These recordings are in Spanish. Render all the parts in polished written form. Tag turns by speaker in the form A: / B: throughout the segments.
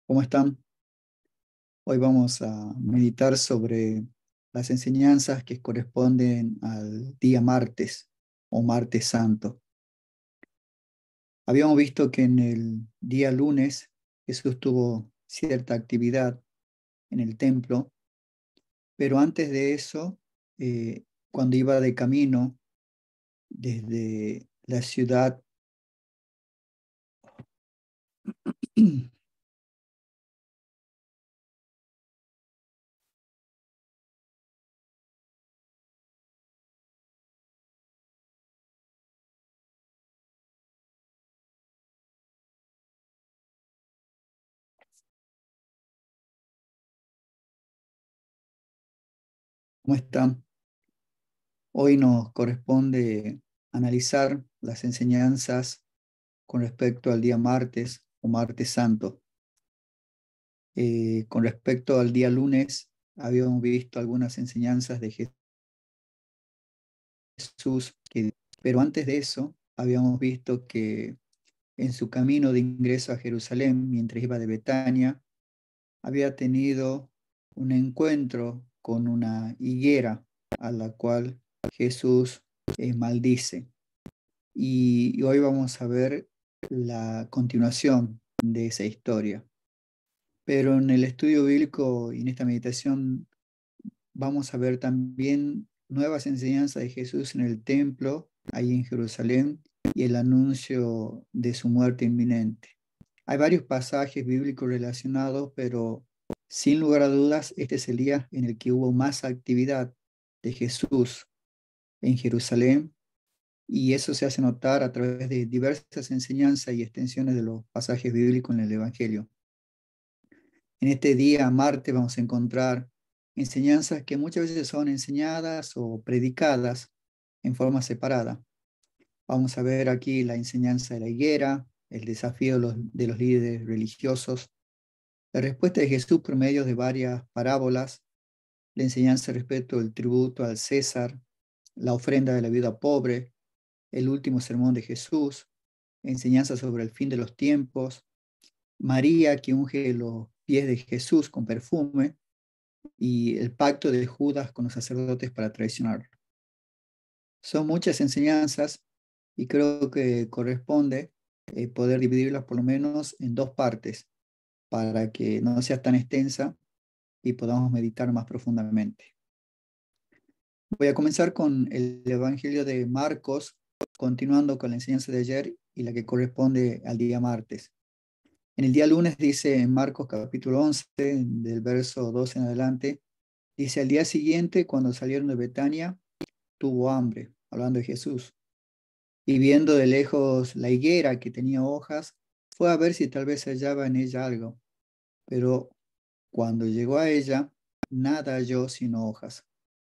A: ¿Cómo están? Hoy vamos a meditar sobre las enseñanzas que corresponden al día martes o martes santo. Habíamos visto que en el día lunes Jesús tuvo cierta actividad en el templo, pero antes de eso, cuando iba de camino desde la ciudad, ¿cómo están? Hoy nos corresponde analizar las enseñanzas con respecto al día martes o martes santo. Con respecto al día lunes, habíamos visto algunas enseñanzas de Jesús, pero antes de eso, habíamos visto que en su camino de ingreso a Jerusalén, mientras iba de Betania, había tenido un encuentro con una higuera a la cual Jesús maldice. Y hoy vamos a ver la continuación de esa historia. Pero en el estudio bíblico y en esta meditación vamos a ver también nuevas enseñanzas de Jesús en el templo, ahí en Jerusalén, y el anuncio de su muerte inminente. Hay varios pasajes bíblicos relacionados, pero sin lugar a dudas, este es el día en el que hubo más actividad de Jesús en Jerusalén, y eso se hace notar a través de diversas enseñanzas y extensiones de los pasajes bíblicos en el Evangelio. En este día, martes, vamos a encontrar enseñanzas que muchas veces son enseñadas o predicadas en forma separada. Vamos a ver aquí la enseñanza de la higuera, el desafío de los líderes religiosos, la respuesta de Jesús por medio de varias parábolas, la enseñanza respecto del tributo al César, la ofrenda de la viuda pobre, el último sermón de Jesús, enseñanza sobre el fin de los tiempos, María que unge los pies de Jesús con perfume, y el pacto de Judas con los sacerdotes para traicionarlo. Son muchas enseñanzas y creo que corresponde poder dividirlas por lo menos en dos partes para que no sea tan extensa y podamos meditar más profundamente. Voy a comenzar con el Evangelio de Marcos, continuando con la enseñanza de ayer y la que corresponde al día martes. En el día lunes dice en Marcos capítulo 11, del verso 12 en adelante, dice: al día siguiente, cuando salieron de Betania, tuvo hambre, hablando de Jesús, y viendo de lejos la higuera que tenía hojas, fue a ver si tal vez hallaba en ella algo. Pero cuando llegó a ella, nada halló sino hojas,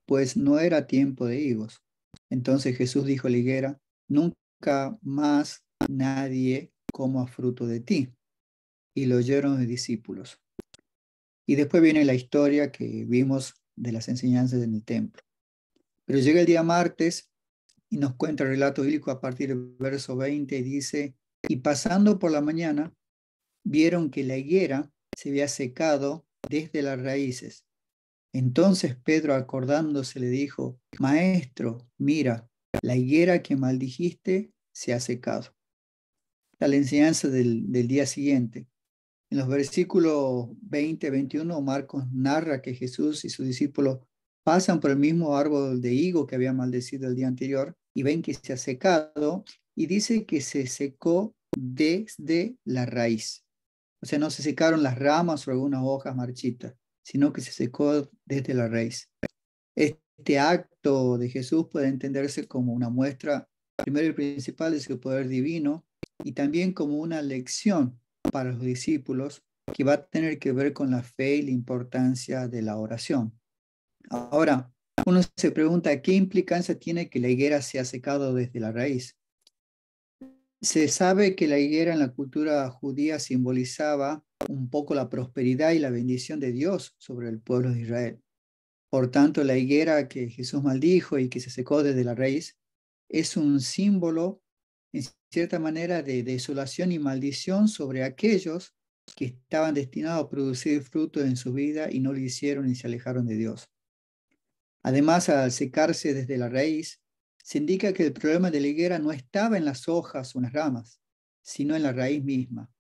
A: pues no era tiempo de higos. Entonces Jesús dijo a la higuera: nunca más nadie coma fruto de ti. Y lo oyeron los discípulos. Y después viene la historia que vimos de las enseñanzas en el templo. Pero llega el día martes y nos cuenta el relato bíblico a partir del verso 20 y dice: y pasando por la mañana, vieron que la higuera se había secado desde las raíces. Entonces Pedro, acordándose, le dijo: Maestro, mira, la higuera que maldijiste se ha secado. Esta es la enseñanza del día siguiente. En los versículos 20 y 21, Marcos narra que Jesús y sus discípulos pasan por el mismo árbol de higo que había maldecido el día anterior y ven que se ha secado, y dice que se secó desde la raíz. O sea, no se secaron las ramas o algunas hojas marchitas, sino que se secó desde la raíz. Este acto de Jesús puede entenderse como una muestra, primero y principal, de su poder divino, y también como una lección para los discípulos que va a tener que ver con la fe y la importancia de la oración. Ahora, uno se pregunta: ¿qué implicancia tiene que la higuera se ha secado desde la raíz? Se sabe que la higuera en la cultura judía simbolizaba un poco la prosperidad y la bendición de Dios sobre el pueblo de Israel. Por tanto, la higuera que Jesús maldijo y que se secó desde la raíz es un símbolo, en cierta manera, de desolación y maldición sobre aquellos que estaban destinados a producir fruto en su vida y no lo hicieron y se alejaron de Dios. Además, al secarse desde la raíz, se indica que el problema de la higuera no estaba en las hojas o en las ramas, sino en la raíz misma.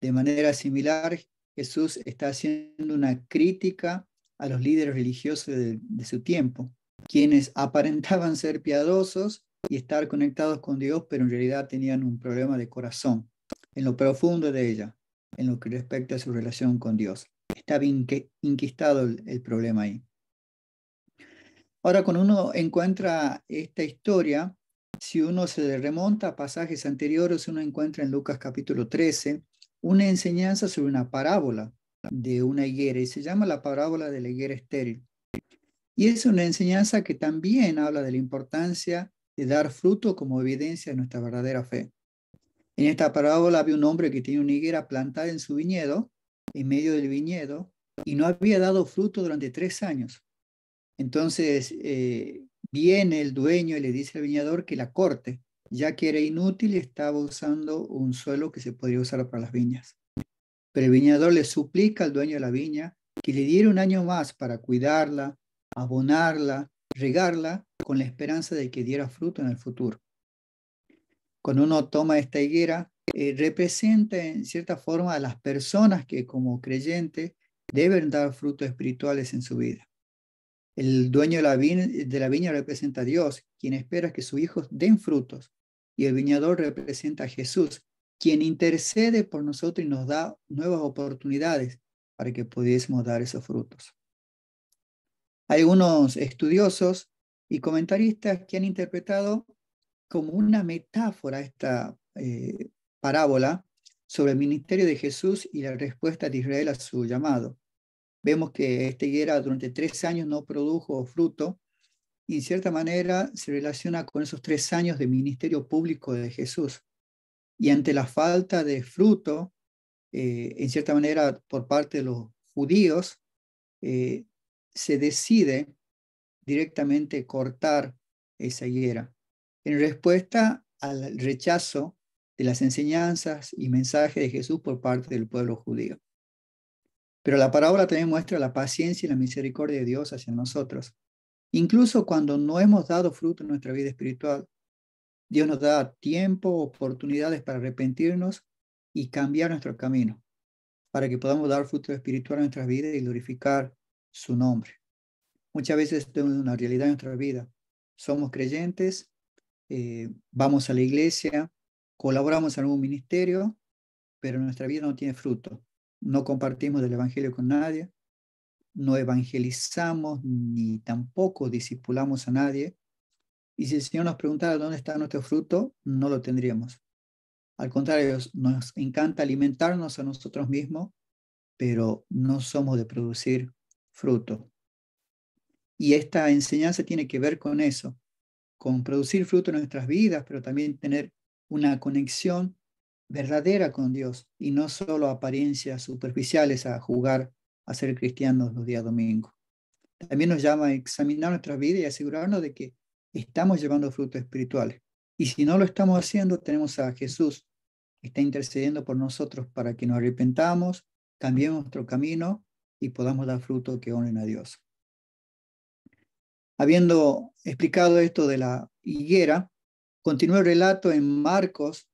A: De manera similar, Jesús está haciendo una crítica a los líderes religiosos de su tiempo, quienes aparentaban ser piadosos y estar conectados con Dios, pero en realidad tenían un problema de corazón, en lo profundo de ella, en lo que respecta a su relación con Dios. Estaba inquistado el problema ahí. Ahora, cuando uno encuentra esta historia, si uno se remonta a pasajes anteriores, uno encuentra en Lucas capítulo 13 una enseñanza sobre una parábola de una higuera, y se llama la parábola de la higuera estéril. Y es una enseñanza que también habla de la importancia de dar fruto como evidencia de nuestra verdadera fe. En esta parábola había un hombre que tenía una higuera plantada en su viñedo, en medio del viñedo, y no había dado fruto durante 3 años. Entonces viene el dueño y le dice al viñador que la corte, ya que era inútil y estaba usando un suelo que se podría usar para las viñas. Pero el viñador le suplica al dueño de la viña que le diera un año más para cuidarla, abonarla, regarla, con la esperanza de que diera fruto en el futuro. Cuando uno toma esta higuera, representa en cierta forma a las personas que como creyentes deben dar frutos espirituales en su vida. El dueño de la viña representa a Dios, quien espera que sus hijos den frutos. Y el viñador representa a Jesús, quien intercede por nosotros y nos da nuevas oportunidades para que pudiésemos dar esos frutos. Hay algunos estudiosos y comentaristas que han interpretado como una metáfora esta parábola sobre el ministerio de Jesús y la respuesta de Israel a su llamado. Vemos que esta higuera durante 3 años no produjo fruto y en cierta manera se relaciona con esos 3 años de ministerio público de Jesús. Y ante la falta de fruto, en cierta manera por parte de los judíos, se decide directamente cortar esa higuera en respuesta al rechazo de las enseñanzas y mensajes de Jesús por parte del pueblo judío. Pero la parábola también muestra la paciencia y la misericordia de Dios hacia nosotros. Incluso cuando no hemos dado fruto en nuestra vida espiritual, Dios nos da tiempo, oportunidades para arrepentirnos y cambiar nuestro camino, para que podamos dar fruto espiritual en nuestras vidas y glorificar su nombre. Muchas veces tenemos una realidad en nuestra vida. Somos creyentes, vamos a la iglesia, colaboramos en algún ministerio, pero nuestra vida no tiene fruto. No compartimos el evangelio con nadie, no evangelizamos ni tampoco discipulamos a nadie. Y si el Señor nos preguntara dónde está nuestro fruto, no lo tendríamos. Al contrario, nos encanta alimentarnos a nosotros mismos, pero no somos de producir fruto. Y esta enseñanza tiene que ver con eso, con producir fruto en nuestras vidas, pero también tener una conexión verdadera con Dios y no solo apariencias superficiales a jugar a ser cristianos los días domingos. También nos llama a examinar nuestra vida y asegurarnos de que estamos llevando frutos espirituales. Y si no lo estamos haciendo, tenemos a Jesús que está intercediendo por nosotros para que nos arrepentamos, cambiemos nuestro camino y podamos dar fruto que honren a Dios. Habiendo explicado esto de la higuera, continúa el relato en Marcos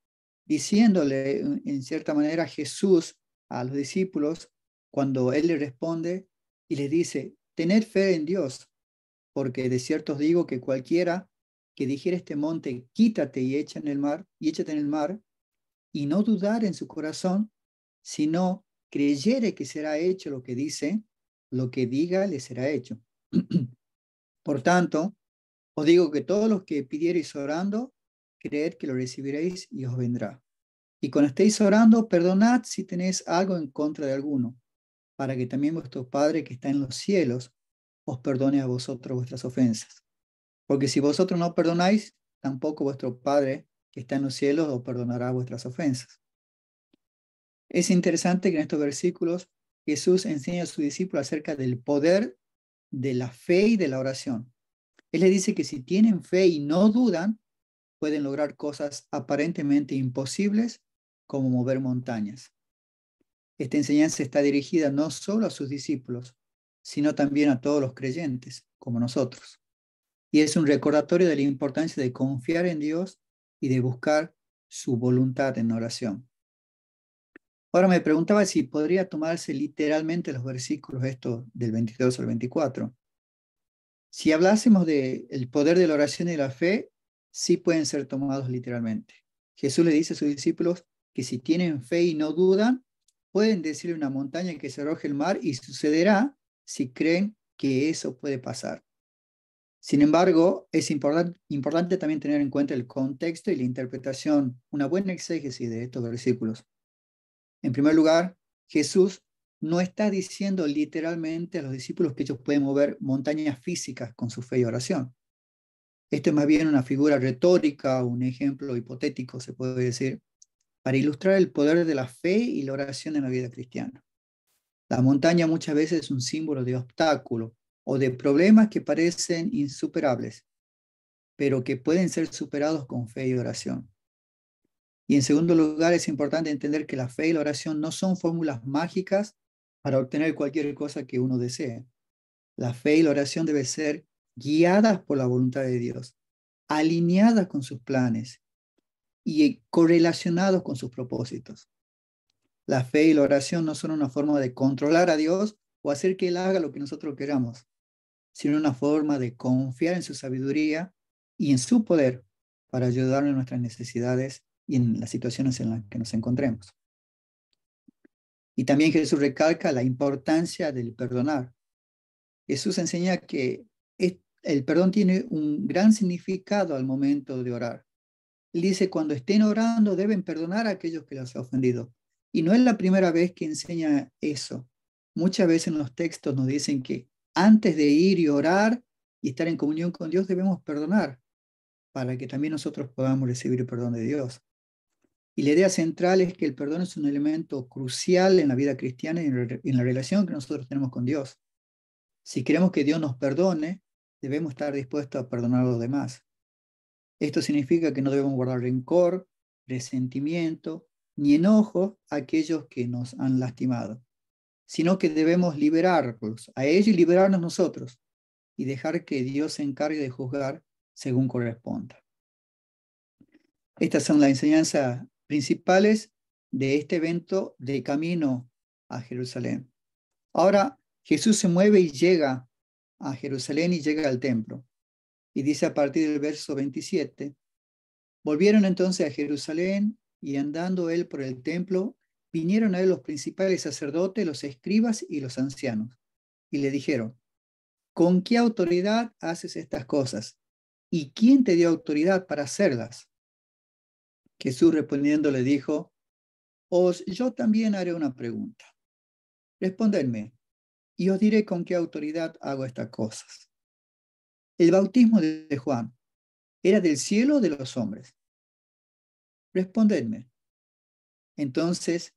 A: diciéndole en cierta manera a Jesús a los discípulos cuando él le responde y les dice, tened fe en Dios, porque de cierto os digo que cualquiera que dijere este monte, quítate y échate en el mar, y no dudar en su corazón, sino creyere que será hecho lo que dice, lo que diga le será hecho. Por tanto, os digo que todos los que pidiereis orando, creed que lo recibiréis y os vendrá. Y cuando estéis orando, perdonad si tenéis algo en contra de alguno, para que también vuestro Padre que está en los cielos os perdone a vosotros vuestras ofensas. Porque si vosotros no perdonáis, tampoco vuestro Padre que está en los cielos os perdonará vuestras ofensas. Es interesante que en estos versículos Jesús enseña a sus discípulos acerca del poder de la fe y de la oración. Él les dice que si tienen fe y no dudan, pueden lograr cosas aparentemente imposibles como mover montañas. Esta enseñanza está dirigida no solo a sus discípulos, sino también a todos los creyentes, como nosotros. Y es un recordatorio de la importancia de confiar en Dios y de buscar su voluntad en oración. Ahora me preguntaba si podría tomarse literalmente los versículos estos del 22 al 24. Si hablásemos del poder de la oración y de la fe, sí pueden ser tomados literalmente. Jesús le dice a sus discípulos que si tienen fe y no dudan, pueden decirle a una montaña que se arroje el mar y sucederá si creen que eso puede pasar. Sin embargo, es importante también tener en cuenta el contexto y la interpretación, una buena exégesis de estos versículos. En primer lugar, Jesús no está diciendo literalmente a los discípulos que ellos pueden mover montañas físicas con su fe y oración. Esto es más bien una figura retórica, un ejemplo hipotético, se puede decir, para ilustrar el poder de la fe y la oración en la vida cristiana. La montaña muchas veces es un símbolo de obstáculo o de problemas que parecen insuperables, pero que pueden ser superados con fe y oración. Y en segundo lugar, es importante entender que la fe y la oración no son fórmulas mágicas para obtener cualquier cosa que uno desee. La fe y la oración deben ser guiadas por la voluntad de Dios, alineadas con sus planes y correlacionados con sus propósitos. La fe y la oración no son una forma de controlar a Dios o hacer que Él haga lo que nosotros queramos, sino una forma de confiar en su sabiduría y en su poder para ayudarnos en nuestras necesidades y en las situaciones en las que nos encontremos. Y también Jesús recalca la importancia del perdonar. Jesús enseña que el perdón tiene un gran significado al momento de orar. Él dice, cuando estén orando deben perdonar a aquellos que los han ofendido. Y no es la primera vez que enseña eso. Muchas veces en los textos nos dicen que antes de ir y orar y estar en comunión con Dios debemos perdonar para que también nosotros podamos recibir el perdón de Dios. Y la idea central es que el perdón es un elemento crucial en la vida cristiana y en la relación que nosotros tenemos con Dios. Si queremos que Dios nos perdone, debemos estar dispuestos a perdonar a los demás. Esto significa que no debemos guardar rencor, resentimiento, ni enojo a aquellos que nos han lastimado, sino que debemos liberarlos a ellos y liberarnos nosotros y dejar que Dios se encargue de juzgar según corresponda. Estas son las enseñanzas principales de este evento de camino a Jerusalén. Ahora Jesús se mueve y llega a Jerusalén y llega al templo. Y dice a partir del verso 27, volvieron entonces a Jerusalén y andando él por el templo, vinieron a él los principales sacerdotes, los escribas y los ancianos. Y le dijeron, ¿con qué autoridad haces estas cosas? ¿Y quién te dio autoridad para hacerlas? Jesús respondiendo le dijo, yo también haré una pregunta. Respondedme, y os diré con qué autoridad hago estas cosas. El bautismo de Juan, ¿era del cielo o de los hombres? Respondedme. Entonces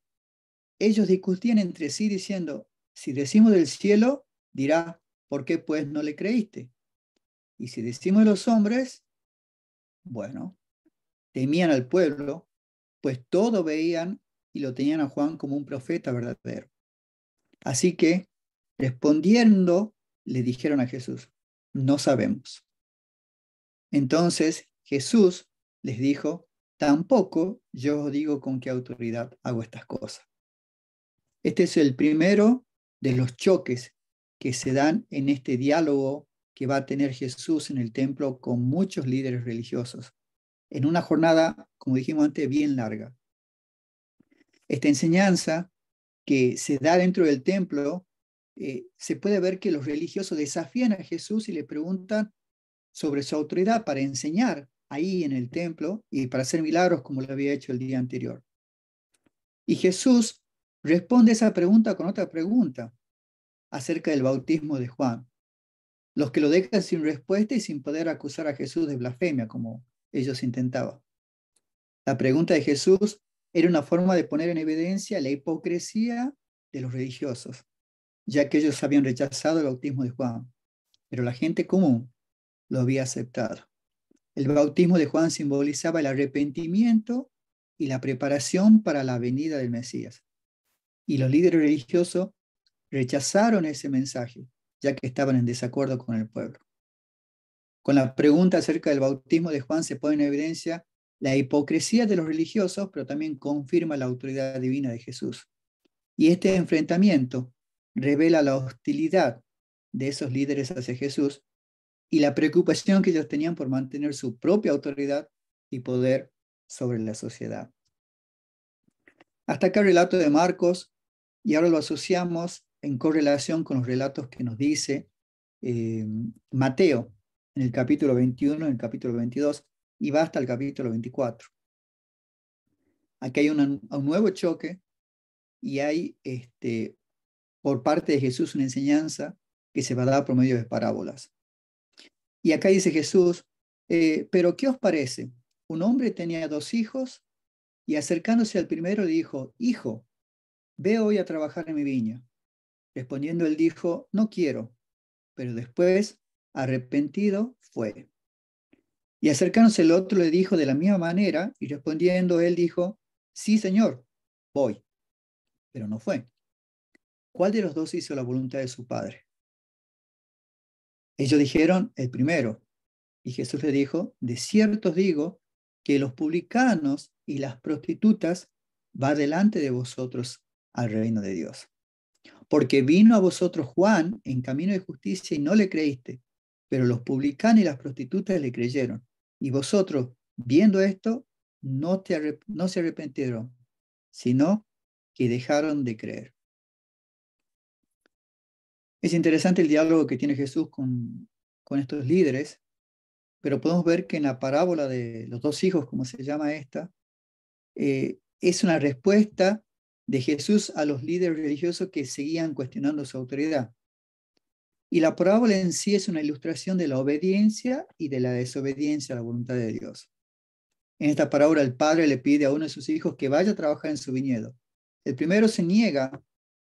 A: ellos discutían entre sí diciendo, si decimos del cielo, dirá, ¿por qué pues no le creíste? Y si decimos de los hombres, bueno, temían al pueblo, pues todo veían y lo tenían a Juan como un profeta verdadero. Así que, respondiendo, le dijeron a Jesús, no sabemos. Entonces Jesús les dijo, tampoco yo os digo con qué autoridad hago estas cosas. Este es el primero de los choques que se dan en este diálogo que va a tener Jesús en el templo con muchos líderes religiosos, en una jornada, como dijimos antes, bien larga. Esta enseñanza que se da dentro del templo, se puede ver que los religiosos desafían a Jesús y le preguntan sobre su autoridad para enseñar ahí en el templo y para hacer milagros como lo había hecho el día anterior. Y Jesús responde esa pregunta con otra pregunta acerca del bautismo de Juan. Los que lo dejan sin respuesta y sin poder acusar a Jesús de blasfemia, como ellos intentaban. La pregunta de Jesús era una forma de poner en evidencia la hipocresía de los religiosos, ya que ellos habían rechazado el bautismo de Juan, pero la gente común lo había aceptado. El bautismo de Juan simbolizaba el arrepentimiento y la preparación para la venida del Mesías. Y los líderes religiosos rechazaron ese mensaje, ya que estaban en desacuerdo con el pueblo. Con la pregunta acerca del bautismo de Juan se pone en evidencia la hipocresía de los religiosos, pero también confirma la autoridad divina de Jesús. Y este enfrentamiento revela la hostilidad de esos líderes hacia Jesús y la preocupación que ellos tenían por mantener su propia autoridad y poder sobre la sociedad. Hasta acá el relato de Marcos, y ahora lo asociamos en correlación con los relatos que nos dice Mateo en el capítulo 21, en el capítulo 22, y va hasta el capítulo 24. Aquí hay un nuevo choque y hay por parte de Jesús una enseñanza que se va a dar por medio de parábolas. Y acá dice Jesús, pero ¿qué os parece? Un hombre tenía 2 hijos y acercándose al primero le dijo, hijo, ve hoy a trabajar en mi viña. Respondiendo él dijo, no quiero, pero después, arrepentido, fue. Y acercándose el otro le dijo de la misma manera y respondiendo él dijo, sí, señor, voy, pero no fue. ¿Cuál de los dos hizo la voluntad de su padre? Ellos dijeron, el primero. Y Jesús le dijo, de cierto os digo que los publicanos y las prostitutas va delante de vosotros al reino de Dios. Porque vino a vosotros Juan en camino de justicia y no le creíste, pero los publicanos y las prostitutas le creyeron. Y vosotros, viendo esto, no se arrepintieron, sino que dejaron de creer. Es interesante el diálogo que tiene Jesús con estos líderes, pero podemos ver que en la parábola de los 2 hijos, como se llama esta, es una respuesta de Jesús a los líderes religiosos que seguían cuestionando su autoridad. Y la parábola en sí es una ilustración de la obediencia y de la desobediencia a la voluntad de Dios. En esta parábola el padre le pide a uno de sus hijos que vaya a trabajar en su viñedo. El primero se niega,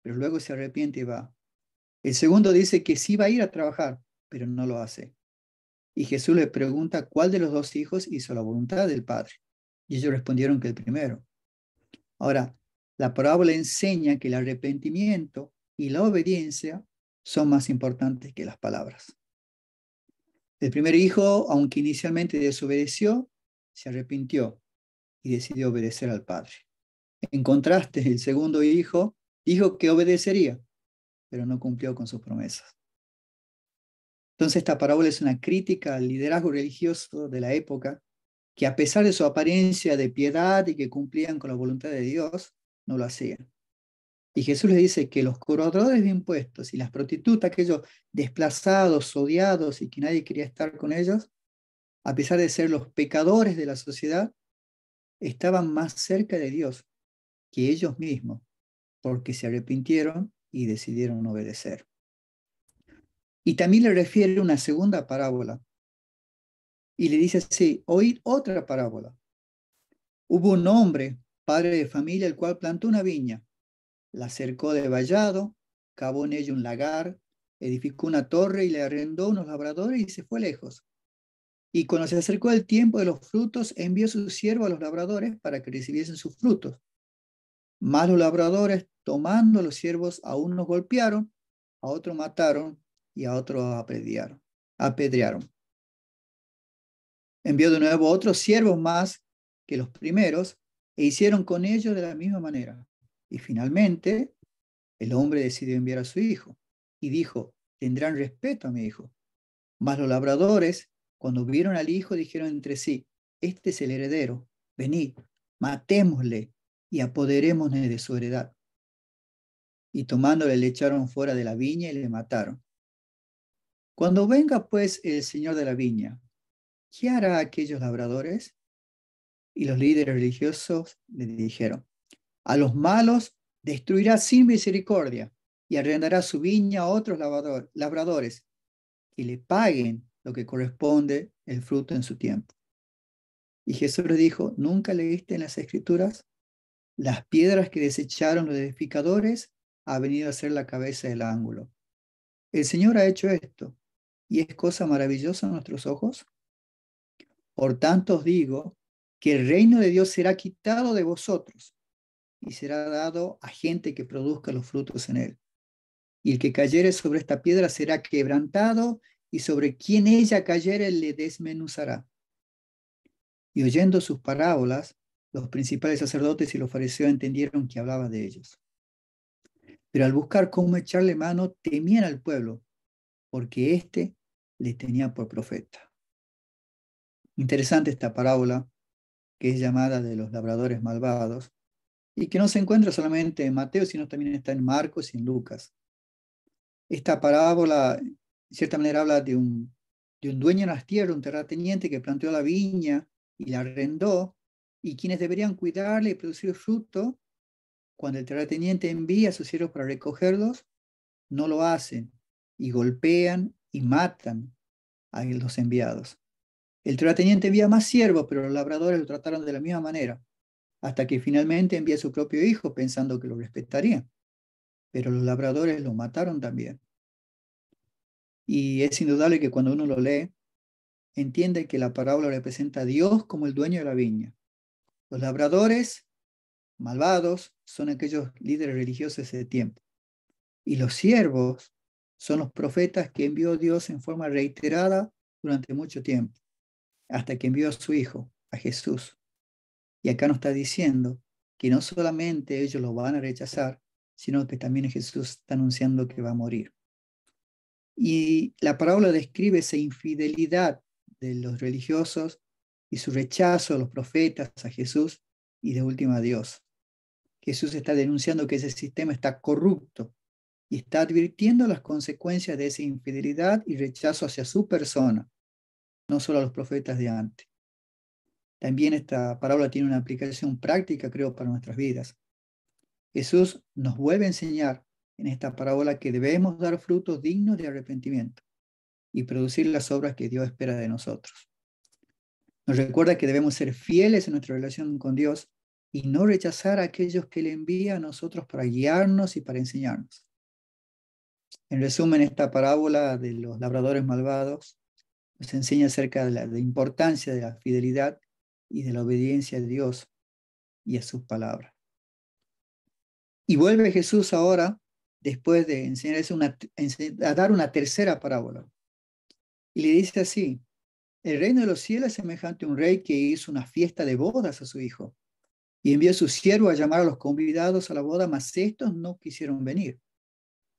A: pero luego se arrepiente y va. El segundo dice que sí va a ir a trabajar, pero no lo hace. Y Jesús le pregunta cuál de los 2 hijos hizo la voluntad del padre. Y ellos respondieron que el primero. Ahora, la parábola enseña que el arrepentimiento y la obediencia son más importantes que las palabras. El primer hijo, aunque inicialmente desobedeció, se arrepintió y decidió obedecer al padre. En contraste, el segundo hijo dijo que obedecería, pero no cumplió con sus promesas. Entonces, esta parábola es una crítica al liderazgo religioso de la época, que a pesar de su apariencia de piedad y que cumplían con la voluntad de Dios, no lo hacían. Y Jesús les dice que los cobradores de impuestos y las prostitutas, aquellos desplazados, odiados y que nadie quería estar con ellos, a pesar de ser los pecadores de la sociedad, estaban más cerca de Dios que ellos mismos, porque se arrepintieron y decidieron obedecer. Y también le refiere una segunda parábola, y le dice así, oíd otra parábola. Hubo un hombre, padre de familia, el cual plantó una viña, la cercó de vallado, cavó en ella un lagar, edificó una torre y le arrendó unos labradores y se fue lejos. Y cuando se acercó el tiempo de los frutos, envió su siervo a los labradores para que recibiesen sus frutos. Mas los labradores, tomando a los siervos, a unos golpearon, a otros mataron y a otros apedrearon. Envió de nuevo otros siervos más que los primeros e hicieron con ellos de la misma manera. Y finalmente, el hombre decidió enviar a su hijo y dijo, tendrán respeto a mi hijo. Mas los labradores, cuando vieron al hijo, dijeron entre sí, este es el heredero, venid, matémosle y apoderémonos de su heredad. Y tomándole le echaron fuera de la viña y le mataron. Cuando venga pues el señor de la viña, ¿qué hará a aquellos labradores? Y los líderes religiosos le dijeron, a los malos destruirá sin misericordia y arrendará su viña a otros labradores que le paguen lo que corresponde el fruto en su tiempo. Y Jesús les dijo, ¿nunca leíste en las Escrituras? Las piedras que desecharon los edificadores ha venido a ser la cabeza del ángulo. El Señor ha hecho esto, y es cosa maravillosa a nuestros ojos. Por tanto os digo que el reino de Dios será quitado de vosotros y será dado a gente que produzca los frutos en él. Y el que cayere sobre esta piedra será quebrantado, y sobre quien ella cayere le desmenuzará. Y oyendo sus parábolas, los principales sacerdotes y los fariseos entendieron que hablaba de ellos. Pero al buscar cómo echarle mano, temían al pueblo, porque éste le tenía por profeta. Interesante esta parábola, que es llamada de los labradores malvados, y que no se encuentra solamente en Mateo, sino también está en Marcos y en Lucas. Esta parábola, en cierta manera, habla de un dueño en las tierras, un terrateniente que planteó la viña y la arrendó, y quienes deberían cuidarla y producir fruto, cuando el terrateniente envía a sus siervos para recogerlos, no lo hacen y golpean y matan a los enviados. El terrateniente envía más siervos, pero los labradores lo trataron de la misma manera, hasta que finalmente envía a su propio hijo pensando que lo respetarían. Pero los labradores lo mataron también. Y es indudable que cuando uno lo lee, entiende que la parábola representa a Dios como el dueño de la viña. Los labradores malvados son aquellos líderes religiosos de ese tiempo. Y los siervos son los profetas que envió Dios en forma reiterada durante mucho tiempo, hasta que envió a su Hijo, a Jesús. Y acá nos está diciendo que no solamente ellos lo van a rechazar, sino que también Jesús está anunciando que va a morir. Y la parábola describe esa infidelidad de los religiosos y su rechazo a los profetas, a Jesús y de última a Dios. Jesús está denunciando que ese sistema está corrupto y está advirtiendo las consecuencias de esa infidelidad y rechazo hacia su persona, no solo a los profetas de antes. También esta parábola tiene una aplicación práctica, creo, para nuestras vidas. Jesús nos vuelve a enseñar en esta parábola que debemos dar frutos dignos de arrepentimiento y producir las obras que Dios espera de nosotros. Nos recuerda que debemos ser fieles en nuestra relación con Dios y no rechazar a aquellos que le envía a nosotros para guiarnos y para enseñarnos. En resumen, esta parábola de los labradores malvados nos enseña acerca de la importancia de la fidelidad y de la obediencia a Dios y a sus palabras. Y vuelve Jesús ahora, después de enseñarles a dar una tercera parábola. Y le dice así: el reino de los cielos es semejante a un rey que hizo una fiesta de bodas a su hijo, y envió a su siervo a llamar a los convidados a la boda, mas estos no quisieron venir.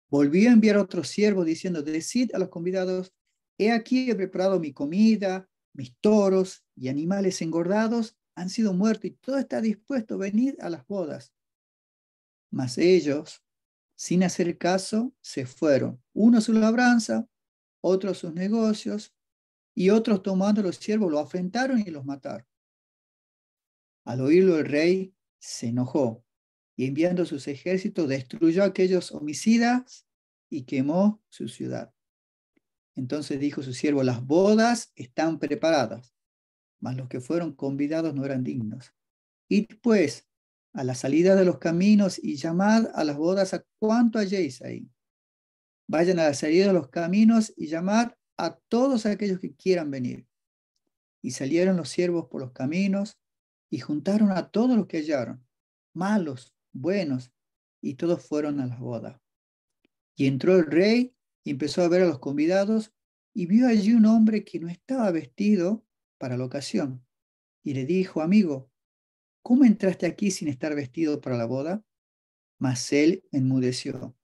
A: Volvió a enviar a otros siervos diciendo: decid a los convidados, he aquí he preparado mi comida, mis toros y animales engordados han sido muertos, y todo está dispuesto, venid a las bodas. Mas ellos, sin hacer caso, se fueron, uno a su labranza, otro a sus negocios, y otros tomando a los siervos lo afrentaron y los mataron. Al oírlo el rey se enojó y enviando sus ejércitos destruyó a aquellos homicidas y quemó su ciudad. Entonces dijo su siervo: las bodas están preparadas, mas los que fueron convidados no eran dignos. Id pues a la salida de los caminos y llamad a las bodas a cuanto halléis ahí. Vayan a la salida de los caminos y llamad a todos aquellos que quieran venir. Y salieron los siervos por los caminos y juntaron a todos los que hallaron, malos, buenos, y todos fueron a las bodas. Y entró el rey y empezó a ver a los convidados y vio allí un hombre que no estaba vestido para la ocasión. Y le dijo: amigo, ¿cómo entraste aquí sin estar vestido para la boda? Mas él enmudeció.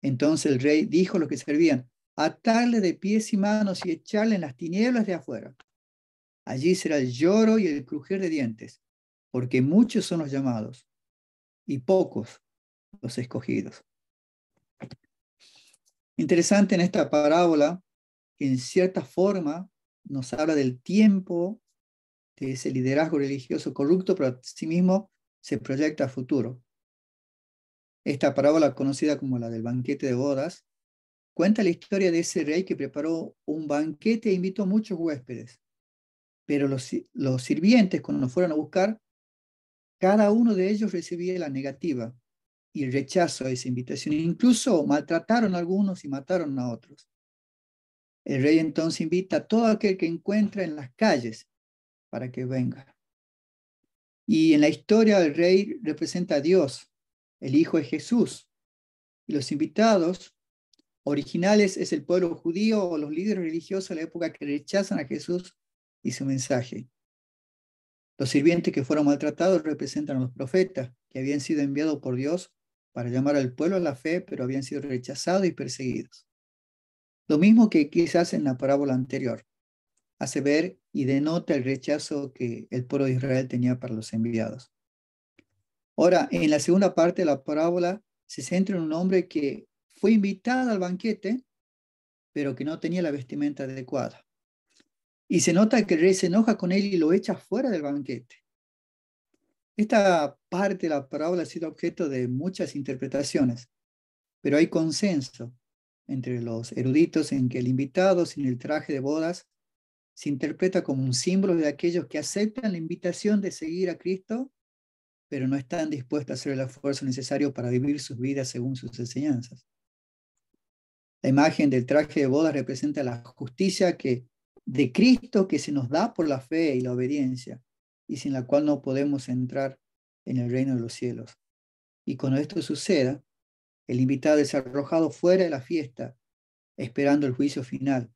A: Entonces el rey dijo a los que servían: atarle de pies y manos y echarle en las tinieblas de afuera. Allí será el lloro y el crujir de dientes, porque muchos son los llamados y pocos los escogidos. Interesante en esta parábola que en cierta forma nos habla del tiempo de ese liderazgo religioso corrupto, pero asimismo se proyecta a futuro. Esta parábola, conocida como la del banquete de bodas, cuenta la historia de ese rey que preparó un banquete e invitó a muchos huéspedes. Pero los sirvientes, cuando nos fueron a buscar, cada uno de ellos recibía la negativa y el rechazo a esa invitación. Incluso maltrataron a algunos y mataron a otros. El rey entonces invita a todo aquel que encuentra en las calles para que venga. Y en la historia el rey representa a Dios, el Hijo es Jesús, y los invitados originales es el pueblo judío o los líderes religiosos de la época que rechazan a Jesús y su mensaje. Los sirvientes que fueron maltratados representan a los profetas, que habían sido enviados por Dios para llamar al pueblo a la fe, pero habían sido rechazados y perseguidos. Lo mismo que quizás en la parábola anterior, hace ver y denota el rechazo que el pueblo de Israel tenía para los enviados. Ahora, en la segunda parte de la parábola se centra en un hombre que fue invitado al banquete, pero que no tenía la vestimenta adecuada. Y se nota que el rey se enoja con él y lo echa fuera del banquete. Esta parte de la parábola ha sido objeto de muchas interpretaciones, pero hay consenso entre los eruditos en que el invitado sin el traje de bodas se interpreta como un símbolo de aquellos que aceptan la invitación de seguir a Cristo, pero no están dispuestos a hacer el esfuerzo necesario para vivir sus vidas según sus enseñanzas. La imagen del traje de bodas representa la justicia de Cristo que se nos da por la fe y la obediencia, y sin la cual no podemos entrar en el reino de los cielos. Y cuando esto suceda, el invitado es arrojado fuera de la fiesta, esperando el juicio final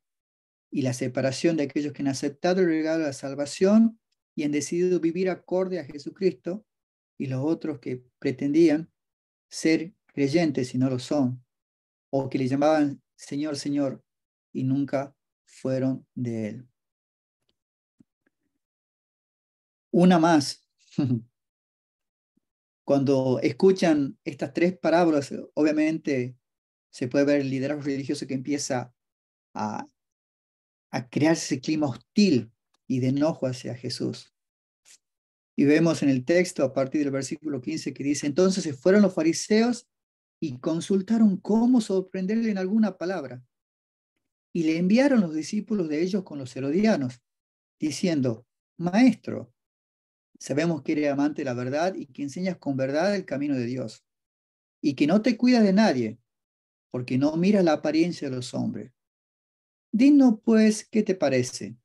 A: y la separación de aquellos que han aceptado el regalo de la salvación y han decidido vivir acorde a Jesucristo, y los otros que pretendían ser creyentes y no lo son, o que le llamaban Señor, Señor, y nunca fueron de él. Una más. Cuando escuchan estas tres parábolas, obviamente se puede ver el liderazgo religioso que empieza a, a crearse ese clima hostil y de enojo hacia Jesús. Y vemos en el texto, a partir del versículo 15, que dice, entonces se fueron los fariseos y consultaron cómo sorprenderle en alguna palabra. Y le enviaron los discípulos de ellos con los herodianos, diciendo, Maestro, sabemos que eres amante de la verdad y que enseñas con verdad el camino de Dios, y que no te cuidas de nadie, porque no miras la apariencia de los hombres. Dinos, pues, ¿qué te parece?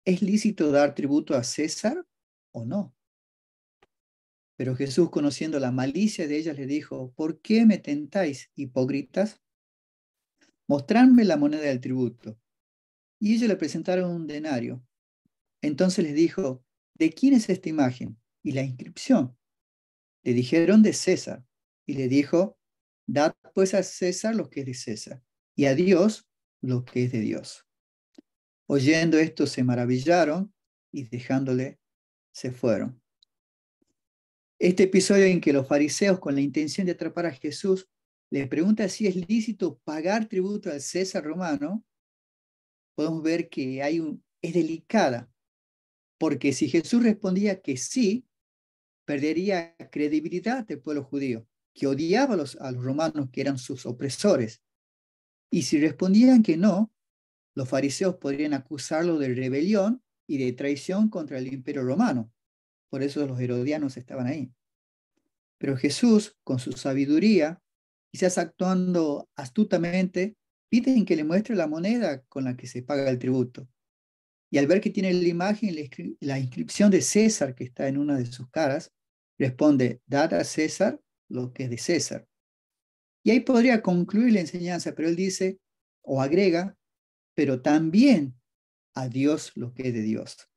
A: ¿Es lícito dar tributo a César o no? Pero Jesús, conociendo la malicia de ellas, le dijo, ¿por qué me tentáis, hipócritas? Mostradme la moneda del tributo. Y ellos le presentaron un denario. Entonces les dijo, ¿de quién es esta imagen? Y la inscripción. Le dijeron de César. Y le dijo, dad pues a César lo que es de César, y a Dios lo que es de Dios. Oyendo esto se maravillaron y dejándole se fueron. Este episodio en que los fariseos, con la intención de atrapar a Jesús, le preguntan si es lícito pagar tributo al César romano, podemos ver que es delicada, porque si Jesús respondía que sí, perdería credibilidad del pueblo judío, que odiaba a los romanos, que eran sus opresores. Y si respondían que no, los fariseos podrían acusarlo de rebelión y de traición contra el imperio romano. Por eso los herodianos estaban ahí. Pero Jesús, con su sabiduría, quizás actuando astutamente, piden que le muestre la moneda con la que se paga el tributo. Y al ver que tiene la imagen, la inscripción de César que está en una de sus caras, responde, dad a César lo que es de César. Y ahí podría concluir la enseñanza, pero él dice, o agrega, pero también a Dios lo que es de Dios.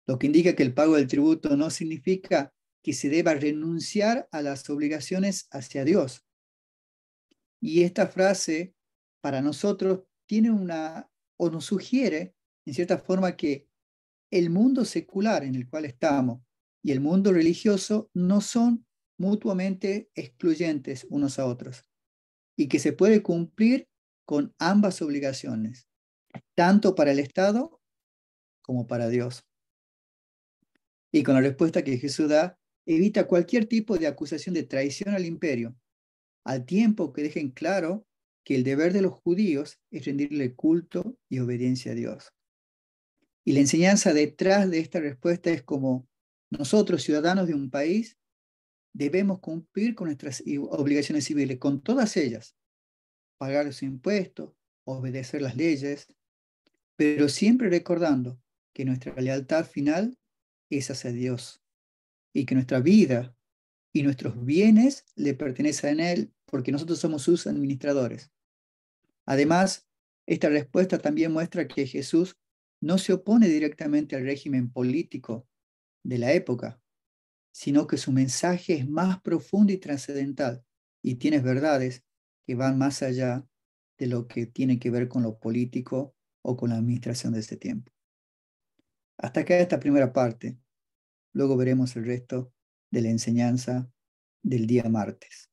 A: Lo que indica que el pago del tributo no significa que se deba renunciar a las obligaciones hacia Dios. Y esta frase para nosotros tiene o nos sugiere, en cierta forma, que el mundo secular en el cual estamos y el mundo religioso no son mutuamente excluyentes unos a otros y que se puede cumplir con ambas obligaciones, tanto para el Estado como para Dios. Y con la respuesta que Jesús da, evita cualquier tipo de acusación de traición al imperio, al tiempo que dejen claro que el deber de los judíos es rendirle culto y obediencia a Dios. Y la enseñanza detrás de esta respuesta es como nosotros, ciudadanos de un país, debemos cumplir con nuestras obligaciones civiles, con todas ellas, pagar los impuestos, obedecer las leyes, pero siempre recordando que nuestra lealtad final es hacia Dios y que nuestra vida y nuestros bienes le pertenecen a Él porque nosotros somos sus administradores. Además, esta respuesta también muestra que Jesús no se opone directamente al régimen político de la época, sino que su mensaje es más profundo y trascendental y tiene verdades que van más allá de lo que tiene que ver con lo político o con la administración de ese tiempo. Hasta acá esta primera parte. Luego veremos el resto de la enseñanza del día martes.